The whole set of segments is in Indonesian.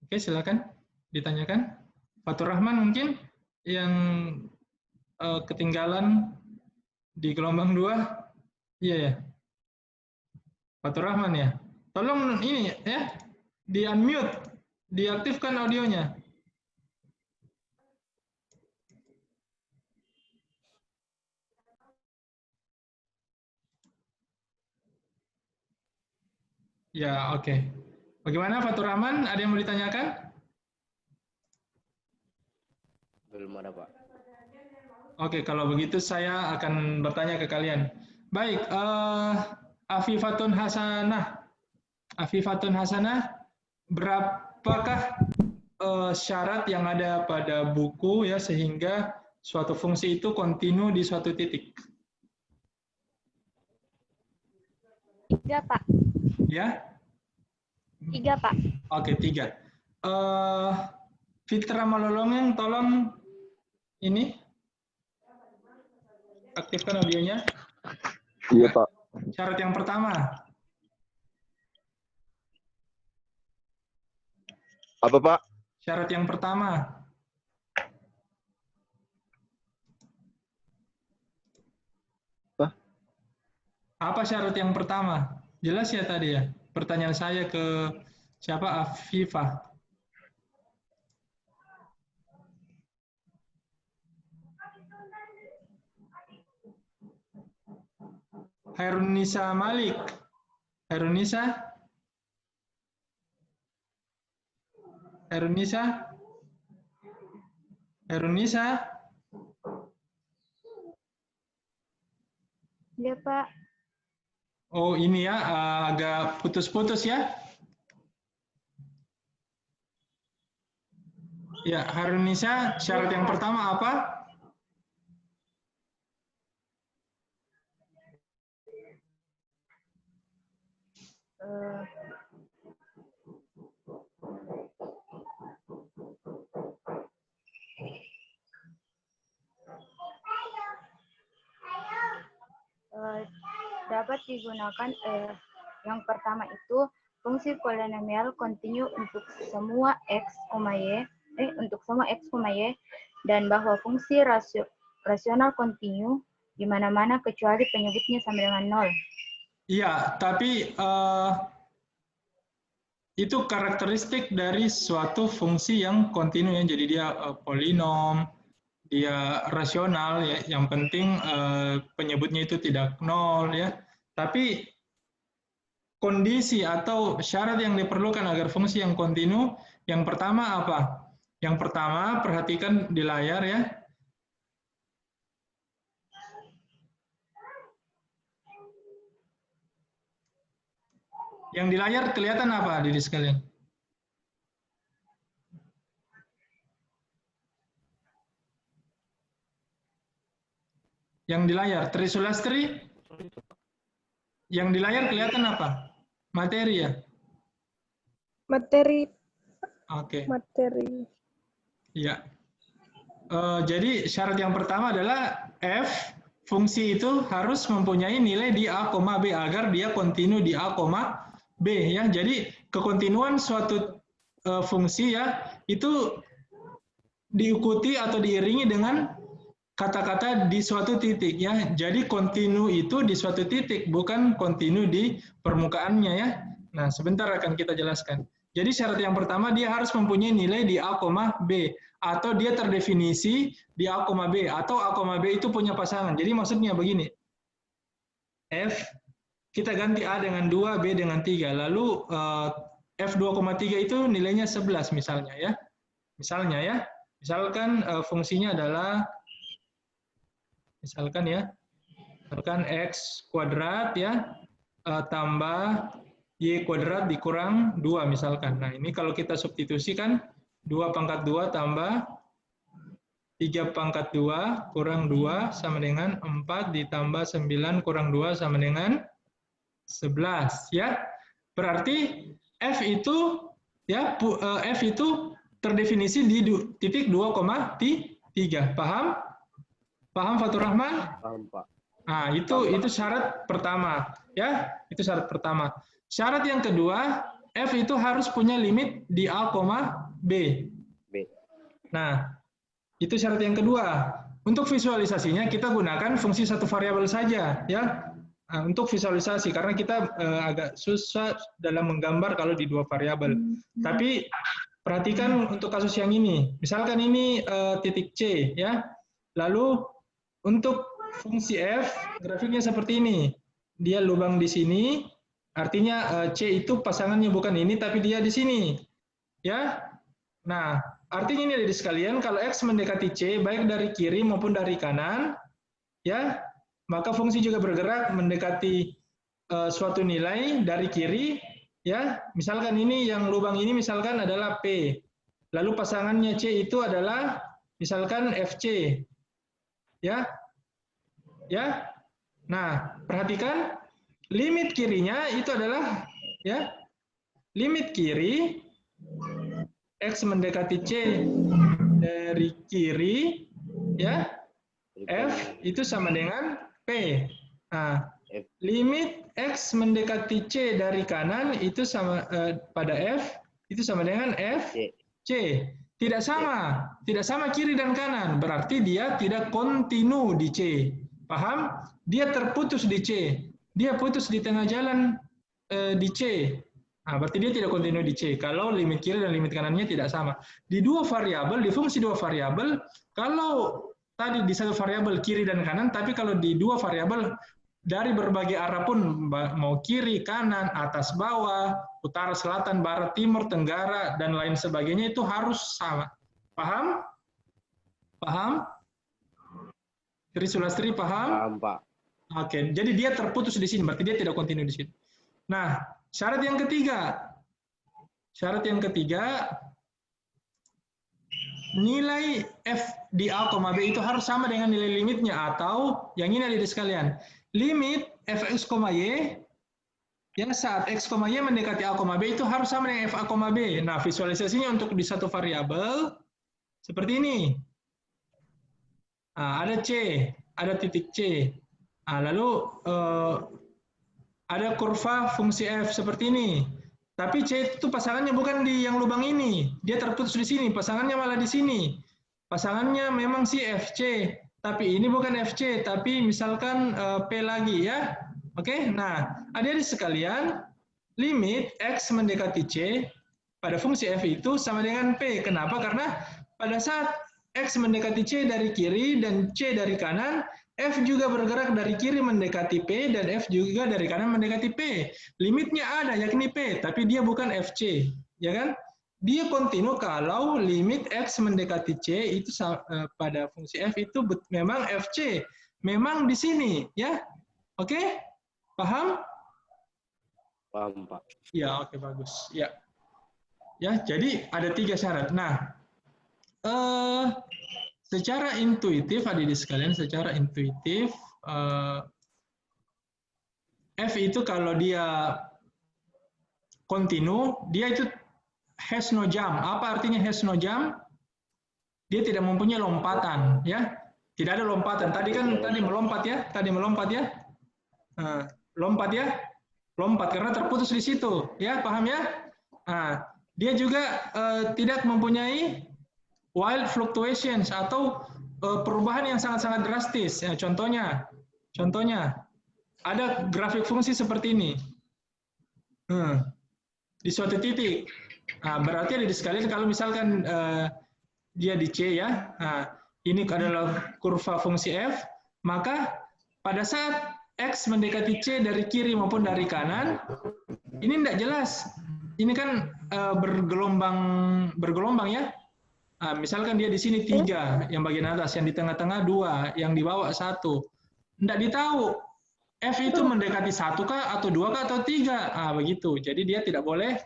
Oke, silakan ditanyakan. Fatur Rahman mungkin yang ketinggalan di gelombang 2. Iya ya, Fatur Rahman ya. Tolong ini ya, di-unmute, diaktifkan audionya. Ya, oke. Bagaimana Fatur Rahman? Ada yang mau ditanyakan? Belum ada, Pak. Oke, kalau begitu saya akan bertanya ke kalian. Baik, Afifatun Hasanah. Afifatun Hasanah, berapakah syarat yang ada pada buku ya sehingga suatu fungsi itu kontinu di suatu titik? 3, Pak. Ya? 3, Pak. Oke, 3. Fitra Malolongeng, tolong ini aktifkan audionya. Iya, Pak. Syarat yang pertama. Apa, Pak? Syarat yang pertama. Apa syarat yang pertama? Jelas ya tadi ya? Pertanyaan saya ke siapa? Afifah. Hairunisa Malik. Hairunisa? Hairunisa? Hairunisa? Iya, Pak. Oh, ini ya, agak putus-putus ya. Ya, Hairunisa, syarat yang pertama apa? Dapat digunakan yang pertama itu fungsi polinomial kontinu untuk semua x, y untuk semua x, y dan bahwa fungsi rasional kontinu di mana-mana kecuali penyebutnya sama dengan 0. Iya, tapi itu karakteristik dari suatu fungsi yang kontinu ya. Jadi dia polinom, dia rasional ya. Yang penting penyebutnya itu tidak 0 ya. Tapi kondisi atau syarat yang diperlukan agar fungsi yang kontinu, yang pertama apa? Yang pertama, perhatikan di layar ya. Yang di layar kelihatan apa, diri sekalian? Yang di layar, Trisulastri? Yang di layar kelihatan apa? Materi ya? Materi. Oke. Materi. Ya. Jadi syarat yang pertama adalah f fungsi itu harus mempunyai nilai di a, b agar dia kontinu di a, b ya. Jadi kekontinuan suatu fungsi ya itu diikuti atau diiringi dengan kata-kata di suatu titik ya. Jadi kontinu itu di suatu titik, bukan kontinu di permukaannya ya. Nah, sebentar akan kita jelaskan. Jadi syarat yang pertama dia harus mempunyai nilai di a, b atau dia terdefinisi di a, b atau a, b itu punya pasangan. Jadi maksudnya begini. F kita ganti a dengan 2, b dengan 3. Lalu f 2,3 itu nilainya 11 misalnya ya. Misalnya ya. Misalkan fungsinya adalah misalkan x kuadrat ya tambah y kuadrat dikurang 2 misalkan. Nah, ini kalau kita substitusikan 2 pangkat 2 tambah 3 pangkat 2 kurang 2 sama dengan 4 ditambah 9 kurang 2 sama dengan 11 ya. Berarti f itu terdefinisi di titik 2,3. Paham? Paham Fatur Rahman? Paham, Pak. Nah, itu syarat pertama, ya. Itu syarat pertama. Syarat yang kedua, F itu harus punya limit di A, B. B. Nah, itu syarat yang kedua. Untuk visualisasinya kita gunakan fungsi satu variabel saja, ya. Nah, untuk visualisasi karena kita agak susah dalam menggambar kalau di dua variabel. Tapi perhatikan untuk kasus yang ini. Misalkan ini titik C, ya. Lalu untuk fungsi F grafiknya seperti ini. Dia lubang di sini, artinya C itu pasangannya bukan ini tapi dia di sini. Ya. Nah, artinya ini adik sekalian, kalau X mendekati C, baik dari kiri maupun dari kanan, ya, maka fungsi juga bergerak mendekati suatu nilai dari kiri, ya. Misalkan ini yang lubang ini misalkan adalah P. Lalu pasangannya C itu adalah misalkan FC. Ya. Ya. Nah, perhatikan limit kirinya itu adalah ya, limit kiri X mendekati C dari kiri, ya, F itu sama dengan P. Nah, limit X mendekati C dari kanan itu sama pada F itu sama dengan F C. Tidak sama kiri dan kanan. Berarti dia tidak kontinu di C. Paham? Dia terputus di C. Dia putus di tengah jalan di C. Nah, berarti dia tidak kontinu di C. Kalau limit kiri dan limit kanannya tidak sama. Di dua variabel, di fungsi dua variabel, kalau tadi di satu variabel kiri dan kanan, tapi kalau di dua variabel dari berbagai arah pun, mau kiri, kanan, atas, bawah, utara, selatan, barat, timur, tenggara, dan lain sebagainya itu harus sama. Paham? Paham? Tri Sulastri paham? Paham, Pak. Oke, jadi dia terputus di sini, berarti dia tidak kontinu di sini. Nah, syarat yang ketiga. Syarat yang ketiga, nilai F di A, B itu harus sama dengan nilai limitnya, atau yang ini adik sekalian. Limit Fx, Y, ya saat X, Y mendekati A, B itu harus sama dengan F A, B. Nah, visualisasinya untuk di satu variabel seperti ini. Nah, ada C, ada titik C. Nah, lalu ada kurva fungsi F seperti ini. Tapi C itu pasangannya bukan di yang lubang ini. Dia terputus di sini. Pasangannya malah di sini. Pasangannya memang si FC. Tapi ini bukan FC. Tapi misalkan P lagi ya. Oke. Nah, adik-adik sekalian, limit X mendekati C pada fungsi F itu sama dengan P. Kenapa? Karena pada saat X mendekati C dari kiri dan C dari kanan, F juga bergerak dari kiri mendekati P dan F juga dari kanan mendekati P. Limitnya ada yakni P, tapi dia bukan FC, ya kan? Dia kontinu kalau limit X mendekati C itu pada fungsi F itu memang FC, memang di sini, ya. Oke? Paham? Paham, Pak. Ya, oke, bagus. Ya. Ya, jadi ada 3 syarat. Nah, secara intuitif, adik-adik sekalian, secara intuitif, F itu kalau dia kontinu, dia itu has no jump. Apa artinya has no jump? Dia tidak mempunyai lompatan, ya. Tidak ada lompatan. Tadi melompat ya, lompat ya, lompat karena terputus di situ, ya, paham ya? Nah, dia juga tidak mempunyai wild fluctuations atau perubahan yang sangat-sangat drastis. Ya, contohnya ada grafik fungsi seperti ini di suatu titik. Nah, berarti ada di sekalian kalau misalkan dia di C ya, nah, ini adalah kurva fungsi F, maka pada saat X mendekati C dari kiri maupun dari kanan, ini tidak jelas. Ini kan bergelombang ya. Nah, misalkan dia di sini 3, yang bagian atas, yang di tengah-tengah 2, yang di bawah 1. Tidak ditahu F itu mendekati 1 kah atau 2 kah atau 3. Ah, begitu. Jadi dia tidak boleh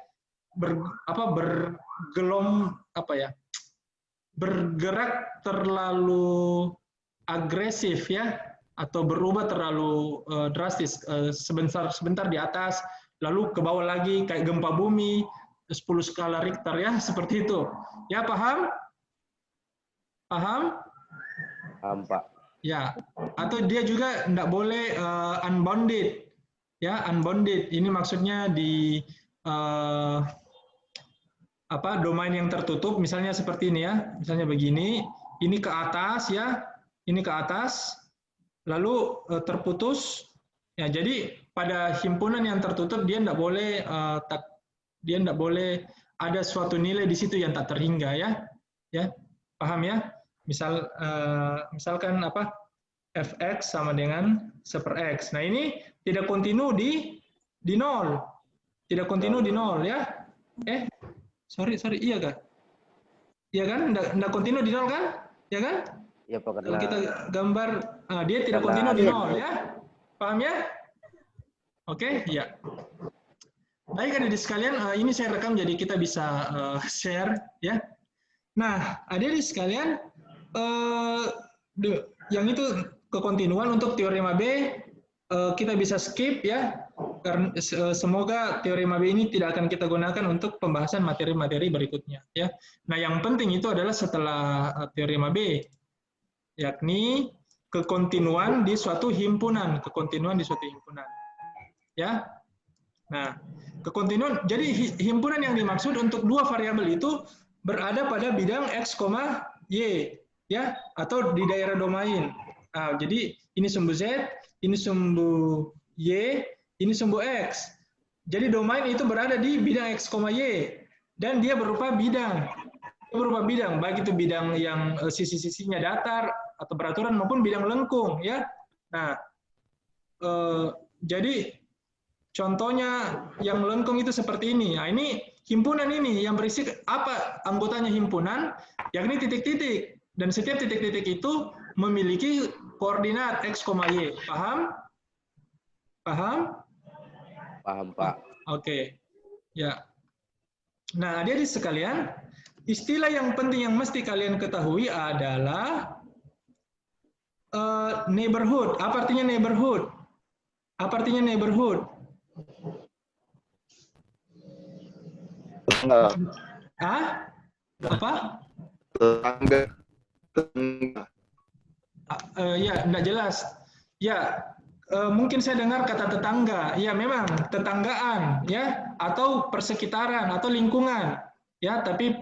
bergerak terlalu agresif ya, atau berubah terlalu drastis, sebentar di atas, lalu ke bawah lagi kayak gempa bumi 10 skala Richter ya, seperti itu. Ya, paham? Paham? Paham, Pak. Ya, atau dia juga tidak boleh unbounded. Ya, unbounded. Ini maksudnya di domain yang tertutup, misalnya seperti ini ya, misalnya begini, ini ke atas ya, ini ke atas, lalu terputus. Ya, jadi pada himpunan yang tertutup dia tidak boleh ada suatu nilai di situ yang tak terhingga ya, paham ya? Misalkan apa? Fx sama dengan 1/x. Nah ini tidak kontinu di 0, tidak kontinu di 0 ya. Sorry, iya kak? Iya kan? Nggak kontinu di 0 kan? Ya kan? Iya Pak. Kalau kita gambar, dia tidak kontinu di 0 ya. Paham ya? Oke, ya. Baik adik-adik sekalian, ini saya rekam jadi kita bisa share ya. Nah, adik-adik sekalian, yang itu kekontinuan untuk teorema B kita bisa skip ya. Karena semoga teorema B ini tidak akan kita gunakan untuk pembahasan materi-materi berikutnya ya. Nah, yang penting itu adalah setelah teorema B, yakni kekontinuan di suatu himpunan, ya. Nah, kekontinuan, jadi himpunan yang dimaksud untuk dua variabel itu berada pada bidang x, y, ya, atau di daerah domain. Nah, jadi ini sumbu z, ini sumbu y, ini sumbu x. Jadi domain itu berada di bidang x, y, dan dia berupa bidang. Baik itu bidang yang sisi-sisinya datar atau beraturan maupun bidang lengkung, ya. Nah, jadi contohnya yang lengkung itu seperti ini. Nah, ini himpunan ini yang berisi apa anggotanya himpunan, yakni titik-titik. Dan setiap titik-titik itu memiliki koordinat x, y. Paham? Paham? Paham, Pak. Oke. Ya. Nah, adik-adik sekalian, istilah yang penting yang mesti kalian ketahui adalah neighborhood. Apa artinya neighborhood? Apa artinya neighborhood? Tetangga. Apa? Tetangga. Ya, enggak jelas. Ya, mungkin saya dengar kata tetangga. Ya, memang tetanggaan, ya, atau persekitaran atau lingkungan, ya. Tapi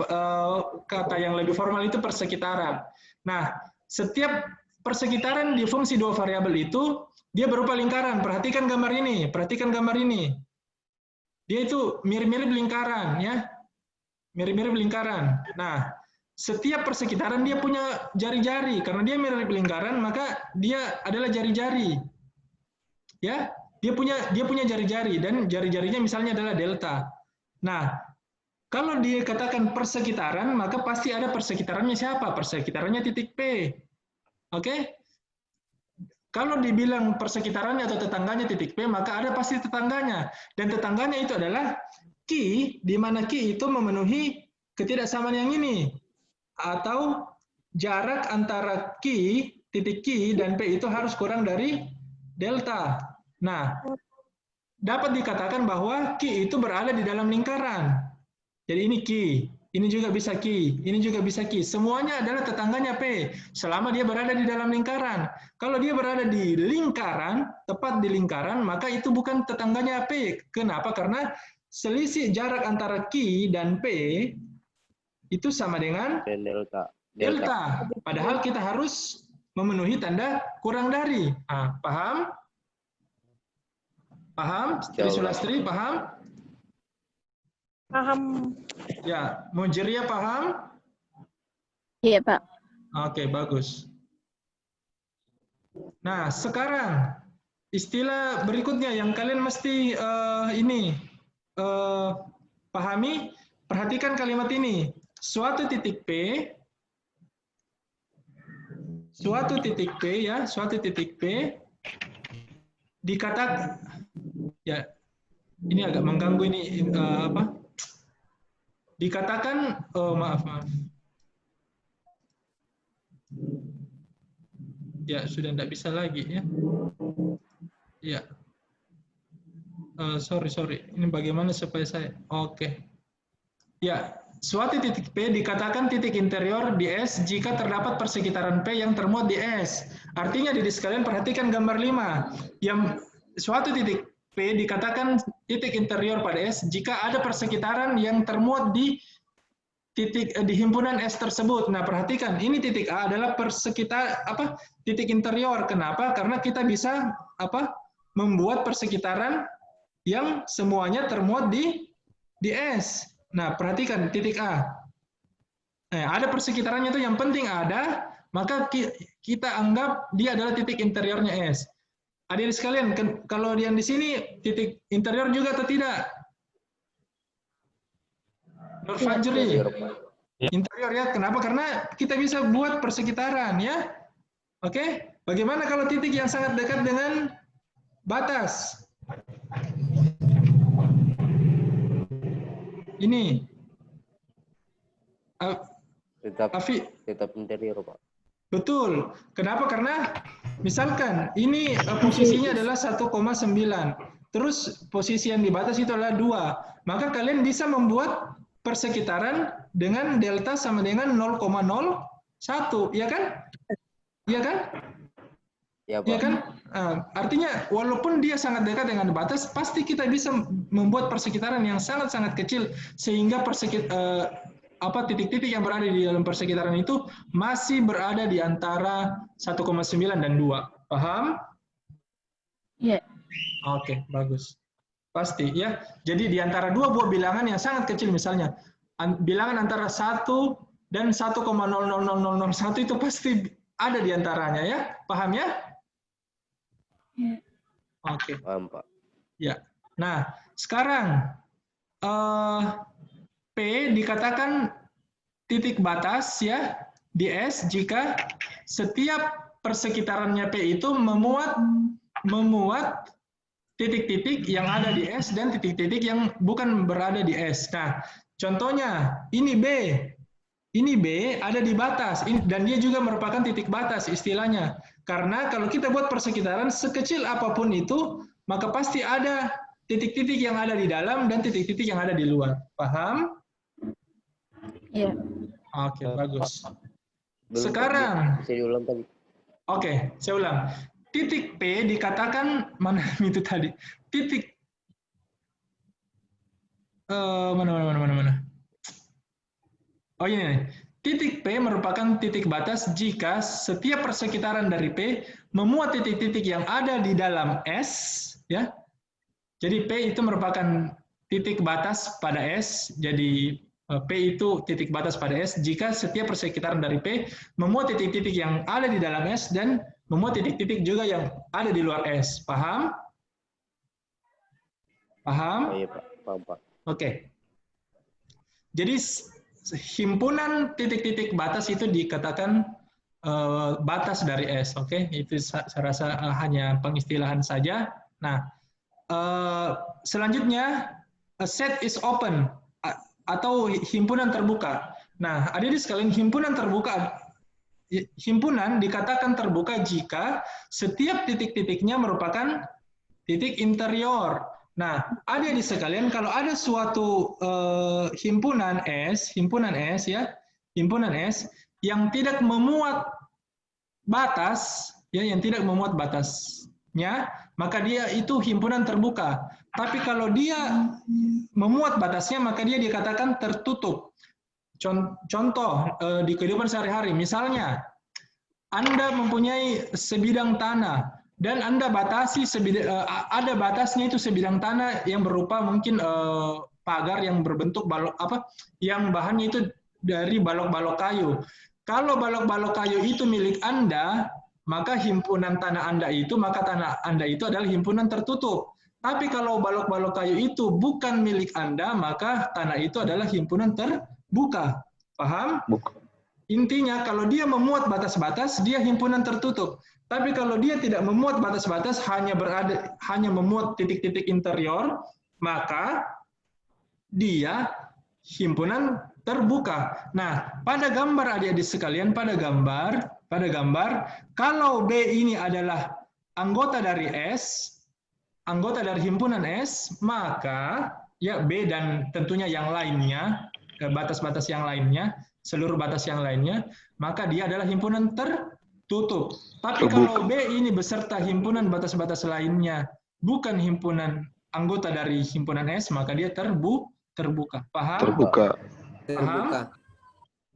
kata yang lebih formal itu persekitaran. Nah, setiap persekitaran di fungsi dua variabel itu dia berupa lingkaran. Perhatikan gambar ini. Dia itu mirip-mirip lingkaran, ya. Mirip-mirip lingkaran. Nah, setiap persekitaran dia punya jari-jari. Karena dia mirip lingkaran, maka dia adalah jari-jari. Ya, dia punya jari-jari dan jari-jarinya misalnya adalah delta. Nah, kalau dikatakan persekitaran, maka pasti ada persekitarannya siapa? Persekitarannya titik P. Oke? Kalau dibilang persekitarannya atau tetangganya titik P, maka ada pasti tetangganya. Dan tetangganya itu adalah Q, di mana Q itu memenuhi ketidaksamaan yang ini. Atau jarak antara Q, titik Q, dan P itu harus kurang dari delta. Nah, dapat dikatakan bahwa Q itu berada di dalam lingkaran. Jadi ini Q. Ini juga bisa Q, ini juga bisa Q. Semuanya adalah tetangganya P, selama dia berada di dalam lingkaran. Kalau dia berada di lingkaran, tepat di lingkaran, maka itu bukan tetangganya P. Kenapa? Karena selisih jarak antara Q dan P itu sama dengan delta. Padahal kita harus memenuhi tanda kurang dari. Nah, paham? Paham? Sulastri, paham? Paham. Ya, Mujiria paham? Iya, Pak. Oke, bagus. Nah, sekarang istilah berikutnya yang kalian mesti pahami, perhatikan kalimat ini. Suatu titik P ya, suatu titik P dikatakan, ya, ini agak mengganggu ini dikatakan, maaf. Ya, sudah tidak bisa lagi ya. Ya. Sorry. Ini bagaimana supaya saya? Oke. Ya, suatu titik P dikatakan titik interior di S jika terdapat persekitaran P yang termuat di S. Artinya, di sekalian perhatikan gambar 5. Yang suatu titik P dikatakan titik interior pada S jika ada persekitaran yang termuat di himpunan S tersebut. Nah, perhatikan, ini titik A adalah titik interior. Kenapa? Karena kita bisa membuat persekitaran yang semuanya termuat di S. Nah, perhatikan titik A. Ada persekitarannya itu yang penting ada, maka kita anggap dia adalah titik interiornya S. Adik sekalian, kalau yang di sini titik interior juga atau tidak? Nur Fajri. Interior ya. Kenapa? Karena kita bisa buat persekitaran ya. Oke. Bagaimana kalau titik yang sangat dekat dengan batas? Ini. Tetap interior, Pak. Betul. Kenapa? Karena misalkan ini posisinya adalah 1,9. Terus posisi yang di batas itu adalah 2. Maka kalian bisa membuat persekitaran dengan delta sama dengan 0,01. Ya kan? Iya kan? Ya, Pak. Ya kan? Artinya walaupun dia sangat dekat dengan batas, pasti kita bisa membuat persekitaran yang sangat-sangat kecil sehingga titik-titik yang berada di dalam persekitaran itu masih berada di antara 1,9 dan 2. Paham? Iya. Oke, bagus. Pasti ya. Jadi di antara dua buah bilangan yang sangat kecil misalnya, bilangan antara 1 dan 1,00001 itu pasti ada di antaranya ya. Paham ya? Iya. Oke. Paham, Pak. Ya. Nah, sekarang P dikatakan titik batas ya di S jika setiap persekitarannya P itu memuat titik-titik yang ada di S dan titik-titik yang bukan berada di S. Nah, contohnya ini B. Ini B ada di batas dan dia juga merupakan titik batas istilahnya. Karena kalau kita buat persekitaran sekecil apapun itu, maka pasti ada titik-titik yang ada di dalam dan titik-titik yang ada di luar. Paham? Iya. Oke, bagus. Belum, Sekarang, bisa diulang tadi. Oke, saya ulang. Titik P dikatakan, mana itu tadi? Titik, mana. Oh ini, titik P merupakan titik batas jika setiap persekitaran dari P memuat titik-titik yang ada di dalam S, ya. Jadi P itu merupakan titik batas pada S, jadi P itu titik batas pada S jika setiap persekitaran dari P memuat titik-titik yang ada di dalam S dan memuat titik-titik juga yang ada di luar S. Paham? Paham? Oh, iya, Pak. Paham, Pak. Oke. Jadi himpunan titik-titik batas itu dikatakan batas dari S. Oke, itu saya rasa hanya pengistilahan saja. Nah, selanjutnya a set is open atau himpunan terbuka. Nah, adik-adik sekalian, himpunan dikatakan terbuka jika setiap titik-titiknya merupakan titik interior. Nah, adik-adik sekalian, kalau ada suatu himpunan S yang tidak memuat batas, ya, yang tidak memuat batasnya, maka dia itu himpunan terbuka. Tapi kalau dia memuat batasnya, maka dia dikatakan tertutup. Contoh di kehidupan sehari-hari, misalnya Anda mempunyai sebidang tanah dan Anda batasi ada batasnya itu sebidang tanah yang berupa mungkin pagar yang berbentuk balok yang bahannya itu dari balok-balok kayu. Kalau balok-balok kayu itu milik Anda, maka himpunan tanah Anda itu adalah himpunan tertutup. Tapi kalau balok-balok kayu itu bukan milik Anda, maka tanah itu adalah himpunan terbuka. Paham? Intinya kalau dia memuat batas-batas, dia himpunan tertutup. Tapi kalau dia tidak memuat batas-batas, hanya memuat titik-titik interior, maka dia himpunan terbuka. Nah, pada gambar adik-adik sekalian, pada gambar, kalau B ini adalah anggota dari S, anggota dari himpunan S, maka ya B dan tentunya yang lainnya, batas-batas yang lainnya, seluruh batas yang lainnya, maka dia adalah himpunan tertutup. Tapi kalau B ini beserta himpunan batas-batas lainnya, bukan himpunan anggota dari himpunan S, maka dia terbuka. Paham? Terbuka. Paham? Terbuka.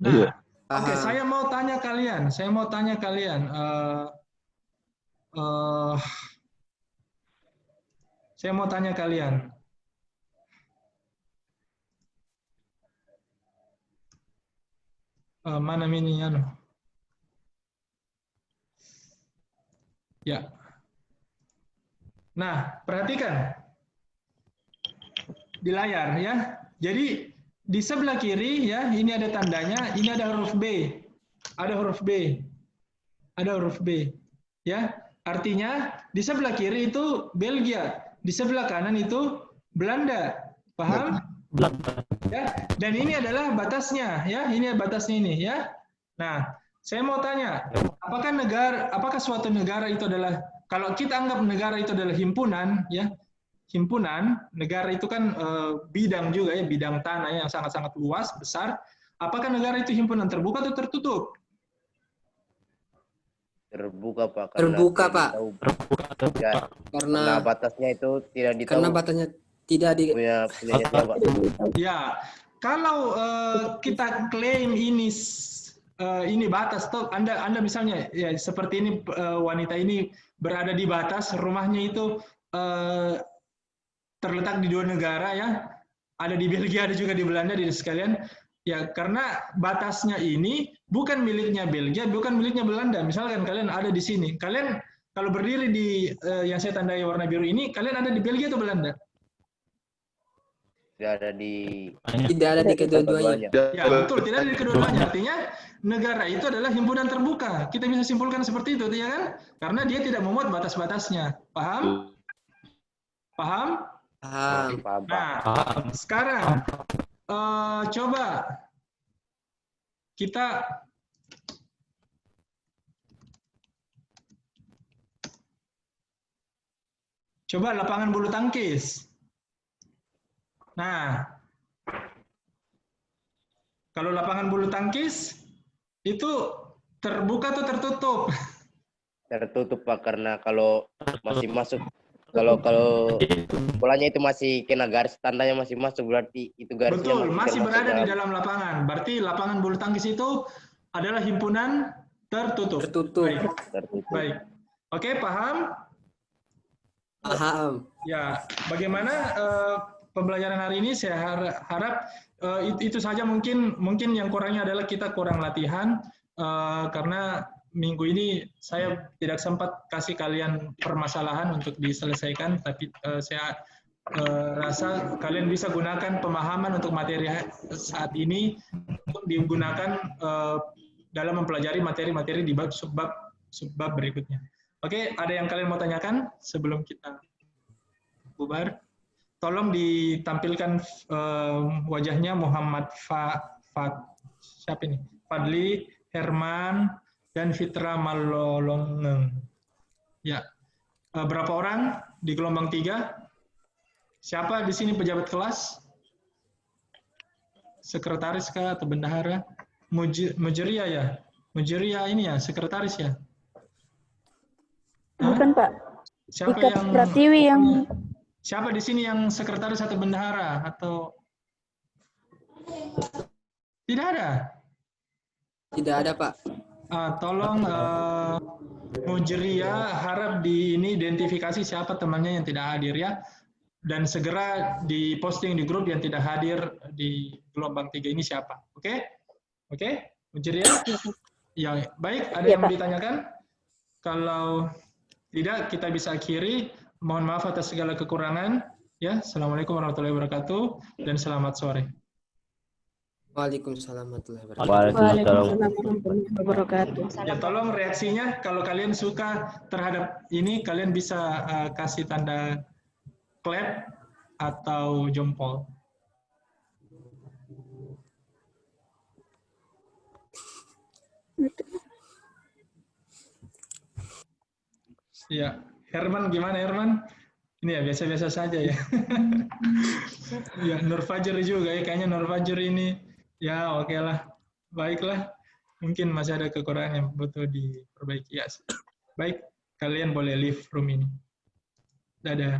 Nah, Iya. oke, Paham. saya mau tanya kalian. Mana ini anu? Ya. Nah, perhatikan di layar ya. Jadi di sebelah kiri ya, ini ada tandanya, ini ada huruf B. Ada huruf B. Ada huruf B. Ya. Artinya di sebelah kiri itu Belgia, di sebelah kanan itu Belanda. Paham? Ya. Dan ini adalah batasnya ya, ini batasnya ini ya. Nah, saya mau tanya, apakah suatu negara itu adalah, kalau kita anggap negara itu adalah himpunan ya, himpunan, negara itu kan bidang juga ya, bidang tanah yang sangat-sangat luas, besar. Apakah negara itu himpunan terbuka atau tertutup? Terbuka, Pak. Terbuka, Pak. Ya, karena batasnya itu tidak ditahu. Karena batasnya tidak di punya siapa, Pak. Ya, kalau kita klaim ini batas, toh Anda misalnya ya seperti ini, wanita ini berada di batas, rumahnya itu terletak di dua negara ya, ada di Belgia, ada juga di Belanda, di sekalian. Ya, karena batasnya ini bukan miliknya Belgia, bukan miliknya Belanda. Misalkan kalian ada di sini, kalian kalau berdiri di yang saya tandai warna biru ini, kalian ada di Belgia atau Belanda? Tidak ada di kedua-duanya. Ya, betul, tidak ada di kedua-duanya. Artinya negara itu adalah himpunan terbuka. Kita bisa simpulkan seperti itu, ya kan? Karena dia tidak memuat batas-batasnya. Paham? Paham? Paham. Nah, sekarang coba kita lapangan bulu tangkis. Nah, kalau lapangan bulu tangkis itu terbuka atau tertutup? Tertutup, Pak, karena kalau masih masuk, kalau bolanya itu masih kena garis tandanya masih masuk, berarti itu garisnya betul, masih berada di dalam. dalam lapangan. Berarti lapangan bulu tangkis itu adalah himpunan tertutup. Baik. Tertutup. Baik. Oke, paham? Paham. Ya, bagaimana pembelajaran hari ini? Saya harap itu saja. Mungkin yang kurangnya adalah kita kurang latihan karena minggu ini saya tidak sempat kasih kalian permasalahan untuk diselesaikan, tapi saya rasa kalian bisa gunakan pemahaman untuk materi saat ini untuk digunakan dalam mempelajari materi-materi di subbab berikutnya. Oke, ada yang kalian mau tanyakan sebelum kita bubar? Tolong ditampilkan wajahnya Muhammad siapa ini? Fadli, Herman, dan Fitra Malolongeng. Ya, berapa orang di gelombang 3? Siapa di sini pejabat kelas? Sekretaris kah atau bendahara? Mujeria ya? Mujeria ini ya, sekretaris ya? Bukan, Pak. Siapa Ikat yang Pratiwi yang siapa di sini yang sekretaris atau bendahara atau tidak ada? Tidak ada, Pak. Tolong Mujeria harap ini identifikasi siapa temannya yang tidak hadir ya, dan segera diposting di grup yang tidak hadir di gelombang 3 ini siapa. Oke? Oke? Mujeria? Ya, baik. Ada yang mau ditanyakan? Kalau tidak, kita bisa akhiri. Mohon maaf atas segala kekurangan. Ya, Assalamualaikum warahmatullahi wabarakatuh dan selamat sore. Waalaikumsalam warahmatullahi wabarakatuh. Waalaikumsalam warahmatullahi wabarakatuh. Ya, tolong reaksinya kalau kalian suka terhadap ini, kalian bisa kasih tanda clap atau jempol. Ya, Herman gimana Herman? Ini ya biasa-biasa saja ya. Ya, Nur Fajr juga ya, kayaknya Nur Fajr ini ya oke lah, baiklah. Mungkin masih ada kekurangan yang butuh diperbaiki ya. Baik, kalian boleh leave room ini. Dadah.